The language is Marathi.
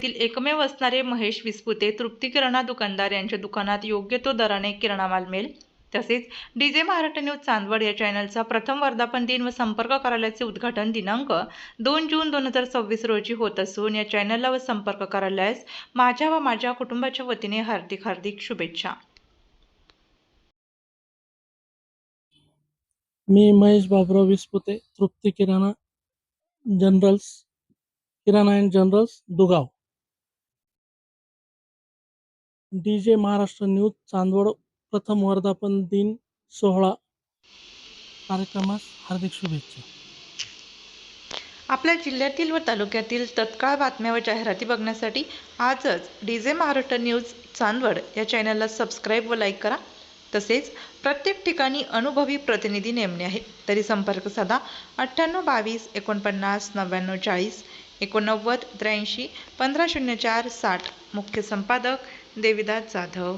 तालुक्यातील एकमेव असणारे महेश विस्पुते तृप्ती किराणा दुकानदार यांच्या दुकानात योग्य तो दराने किराणा माल मिळेल। तसेच डीजे महाराष्ट्र न्यूज चांदवड या चॅनलचा प्रथम वर्धापन दिन व संपर्क कार्यालयाचे उद्घाटन दिनांक 2 जून 2026 रोजी होत असून या चॅनलला व संपर्क कार्यालयास माझ्या व माझ्या कुटुंबाच्या वतीने हार्दिक शुभेच्छा। मी Mahesh Baburao Vispute, Trupti Kirana and generals Dugaon. DJ Maharashtra news Chandwad प्रथम वर्धापन दिन सोहळा कार्यक्रमास हार्दिक शुभेच्छा। आपल्या जिल्ह्यातील व तालुक्यातील तत्काळ बातम्या व जाहिराती बघण्यासाठी आजच डीजे महाराष्ट्र न्यूज चांदवड या चॅनलला सबस्क्राईब व लाईक करा। तसेच प्रत्येक ठिकाणी अनुभवी प्रतिनिधी नेमणे आहे, तरी संपर्क साधा 9822 49 99 40 89 83 1504 60। मुख्य संपादक देविदास जाधव।